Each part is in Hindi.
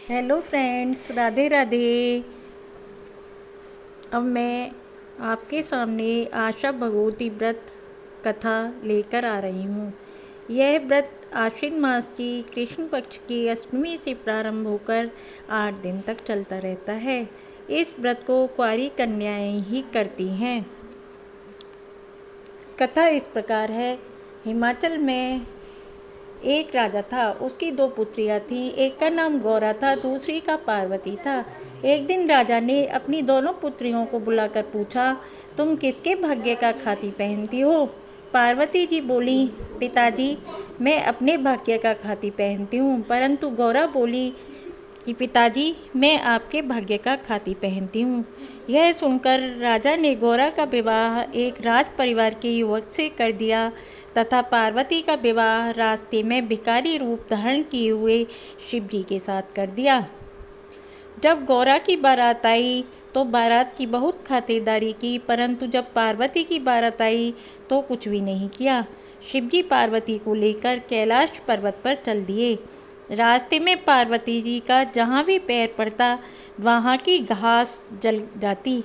Hello friends, Radhe Radhe. अब मैं आपके सामने आशा भगवती व्रत कथा लेकर आ रही हूँ। यह व्रत आश्विन मास की कृष्ण पक्ष की अष्टमी से प्रारंभ होकर 8 दिन तक चलता रहता है। इस व्रत को कुंवारी कन्याएं ही करती हैं। कथा इस प्रकार है। हिमाचल में एक राजा था। उसकी 2 पुत्रियां थीं। एक का नाम गौरा था, दूसरी का पार्वती था। एक दिन राजा ने अपनी दोनों पुत्रियों को बुलाकर पूछा, तुम किसके भाग्य का खाती पहनती हो? पार्वती जी बोली, पिताजी, मैं अपने भाग्य का खाती पहनती हूँ। परंतु गौरा बोली कि पिताजी, मैं आपके भाग्य का खाती पहनती हूँ। यह सुनकर राजा ने गौरा का विवाह एक राज परिवार के युवक से कर दिया तथा पार्वती का विवाह रास्ते में भिखारी रूप धारण किए हुए शिवजी के साथ कर दिया। जब गौरा की बारात आई तो बारात की बहुत खातिरदारी की, परंतु जब पार्वती की बारात आई तो कुछ भी नहीं किया। शिवजी पार्वती को लेकर कैलाश पर्वत पर चल दिए। रास्ते में पार्वती जी का जहाँ भी पैर पड़ता वहाँ की घास जल जाती।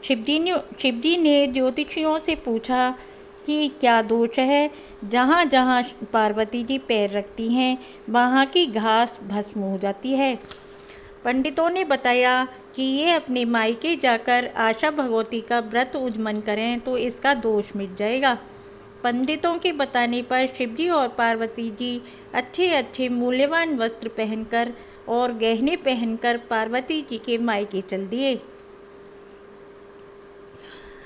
शिवजी ने ज्योतिषियों से पूछा कि क्या दोष है। जहाँ जहाँ पार्वती जी पैर रखती हैं वहाँ की घास भस्म हो जाती है। पंडितों ने बताया कि ये अपने मायके जाकर आशा भगवती का व्रत उज्जमन करें तो इसका दोष मिट जाएगा। पंडितों के बताने पर शिवजी और पार्वती जी अच्छे अच्छे मूल्यवान वस्त्र पहनकर और गहने पहनकर पार्वती जी के मायके चल दिए।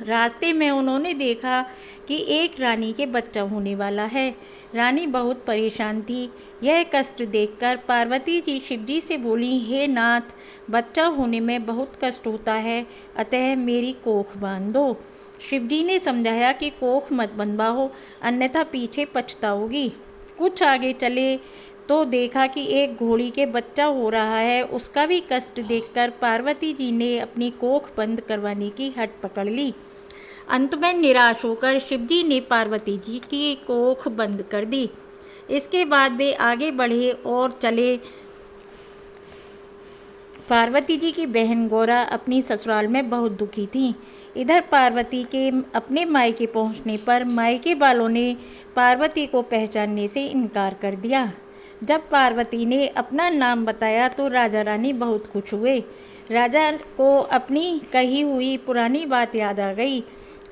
रास्ते में उन्होंने देखा कि एक रानी के बच्चा होने वाला है। रानी बहुत परेशान थी। यह कष्ट देखकर पार्वती जी शिवजी से बोली, हे नाथ, बच्चा होने में बहुत कष्ट होता है, अतः मेरी कोख बांध दो। शिवजी ने समझाया कि कोख मत बनवाओ, अन्यथा पीछे पछताओगी। कुछ आगे चले तो देखा कि एक घोड़ी के बच्चा हो रहा है। उसका भी कष्ट देखकर पार्वती जी ने अपनी कोख बंद करवाने की हट पकड़ ली। अंत में निराश होकर शिवजी ने पार्वती जी की कोख बंद कर दी। इसके बाद वे आगे बढ़े और चले। पार्वती जी की बहन गौरा अपनी ससुराल में बहुत दुखी थी। इधर पार्वती के अपने मायके पहुंचने पर मायके वालों ने पार्वती को पहचानने से इनकार कर दिया। जब पार्वती ने अपना नाम बताया तो राजा रानी बहुत खुश हुए। राजा को अपनी कही हुई पुरानी बात याद आ गई।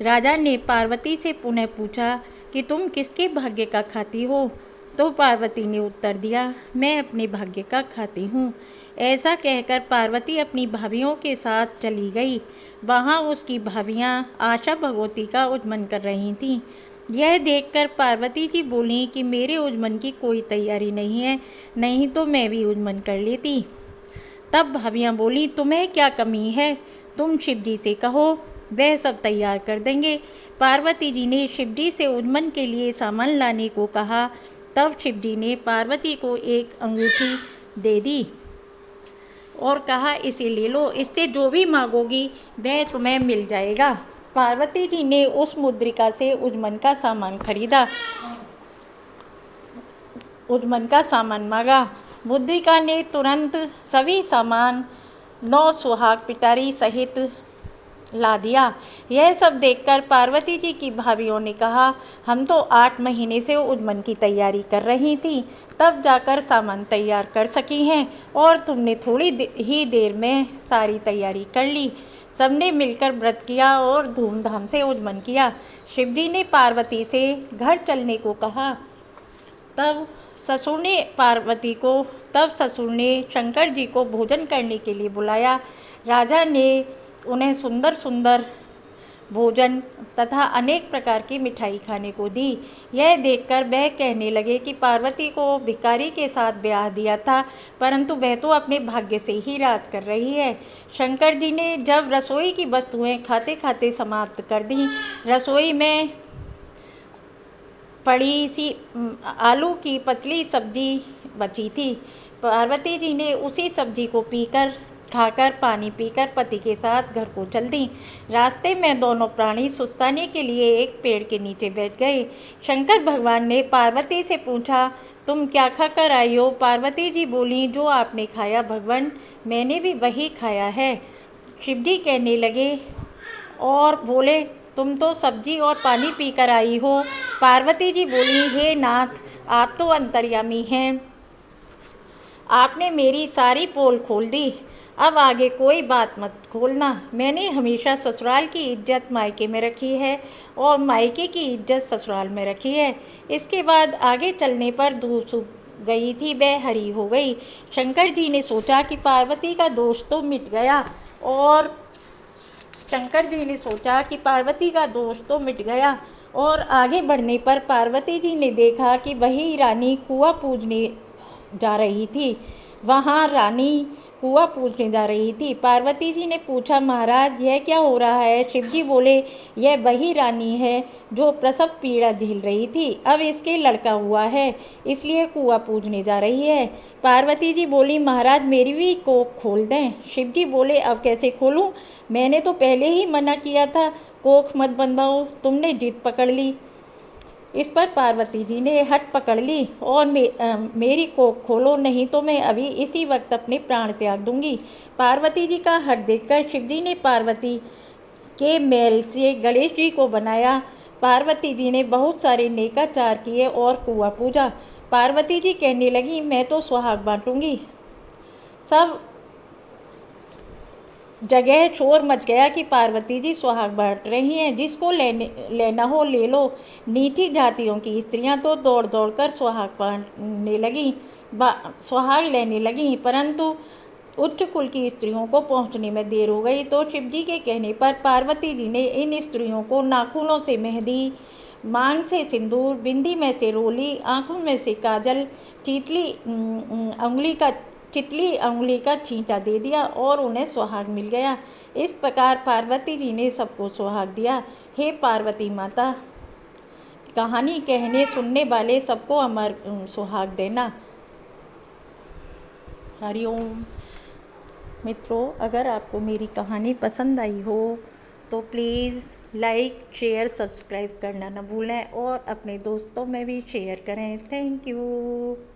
राजा ने पार्वती से पुनः पूछा कि तुम किसके भाग्य का खाती हो? तो पार्वती ने उत्तर दिया, मैं अपने भाग्य का खाती हूँ। ऐसा कहकर पार्वती अपनी भाभियों के साथ चली गई। वहाँ उसकी भाभियाँ आशा भगवती का उज्जमन कर रही थीं। यह देखकर पार्वती जी बोली कि मेरे उज्जमन की कोई तैयारी नहीं है, नहीं तो मैं भी उज्जमन कर लेती। तब भाभियाँ बोली, तुम्हें क्या कमी है? तुम शिवजी से कहो, वह सब तैयार कर देंगे। पार्वती जी ने शिवजी से उज्जमन के लिए सामान लाने को कहा। तब शिवजी ने पार्वती को एक अंगूठी दे दी और कहा, इसे ले लो, इससे जो भी मांगोगी वह तुम्हें मिल जाएगा। पार्वती जी ने उस मुद्रिका से उज्जमन का सामान खरीदा, उज्जमन का सामान मांगा। मुद्रिका ने तुरंत सभी सामान 9 सुहाग पिटारी सहित ला दिया। यह सब देखकर पार्वती जी की भाभियों ने कहा, हम तो 8 महीने से उज्जमन की तैयारी कर रही थी, तब जाकर सामान तैयार कर सकी हैं और तुमने थोड़ी ही देर में सारी तैयारी कर ली। सबने मिलकर व्रत किया और धूमधाम से उज्जमन किया। शिवजी ने पार्वती से घर चलने को कहा। तब ससुर ने पार्वती को तब ससुर ने शंकर जी को भोजन करने के लिए बुलाया। राजा ने उन्हें सुंदर सुंदर भोजन तथा अनेक प्रकार की मिठाई खाने को दी। यह देखकर वह कहने लगे कि पार्वती को भिखारी के साथ ब्याह दिया था, परंतु वह तो अपने भाग्य से ही राज कर रही है। शंकर जी ने जब रसोई की वस्तुएं खाते खाते समाप्त कर दी, रसोई में पड़ी सी आलू की पतली सब्जी बची थी। पार्वती जी ने उसी सब्जी को पीकर खाकर पानी पीकर पति के साथ घर को चल दी। रास्ते में दोनों प्राणी सुस्ताने के लिए एक पेड़ के नीचे बैठ गए। शंकर भगवान ने पार्वती से पूछा, तुम क्या खाकर आई हो? पार्वती जी बोली, जो आपने खाया भगवान, मैंने भी वही खाया है। शिव जी कहने लगे और बोले, तुम तो सब्जी और पानी पीकर आई हो। पार्वती जी बोली, हे नाथ, आप तो अंतर्यामी हैं, आपने मेरी सारी पोल खोल दी, अब आगे कोई बात मत खोलना। मैंने हमेशा ससुराल की इज्जत मायके में रखी है और मायके की इज्जत ससुराल में रखी है। इसके बाद आगे चलने पर दूर सूख गई थी, वह हरी हो गई। शंकर जी ने सोचा कि पार्वती का दोष तो मिट गया और आगे बढ़ने पर पार्वती जी ने देखा कि वही रानी कुआं पूजने जा रही थी। पार्वती जी ने पूछा, महाराज यह क्या हो रहा है? शिव जी बोले, यह वही रानी है जो प्रसव पीड़ा झेल रही थी, अब इसके लड़का हुआ है, इसलिए कुआं पूजने जा रही है। पार्वती जी बोली, महाराज मेरी भी कोख खोल दें। शिव जी बोले, अब कैसे खोलूं? मैंने तो पहले ही मना किया था, कोख मत बनवाओ, तुमने जिद पकड़ ली। इस पर पार्वती जी ने हट पकड़ ली और मेरी कोख खोलो, नहीं तो मैं अभी इसी वक्त अपने प्राण त्याग दूंगी। पार्वती जी का हट देखकर शिव जी ने पार्वती के मैल से गणेश जी को बनाया। पार्वती जी ने बहुत सारे नेकाचार किए और कुआं पूजा। पार्वती जी कहने लगी, मैं तो सुहाग बांटूंगी। सब जगह शोर मच गया कि पार्वती जी सुहाग बांट रही हैं, जिसको लेना हो ले लो। नीची जातियों की स्त्रियां तो दौड़ दौड़ कर सुहाग लेने लगीं, परंतु उच्च कुल की स्त्रियों को पहुंचने में देर हो गई। तो शिव जी के कहने पर पार्वती जी ने इन स्त्रियों को नाखूनों से मेहंदी, मांग से सिंदूर, बिंदी में से रोली, आंखों में से काजल, चितली अंगुली का छींटा दे दिया और उन्हें सुहाग मिल गया। इस प्रकार पार्वती जी ने सबको सुहाग दिया। हे पार्वती माता, कहानी कहने सुनने वाले सबको अमर सुहाग देना। हरिओम। मित्रों, अगर आपको मेरी कहानी पसंद आई हो तो प्लीज़ लाइक, शेयर, सब्सक्राइब करना न भूलें और अपने दोस्तों में भी शेयर करें। Thank you.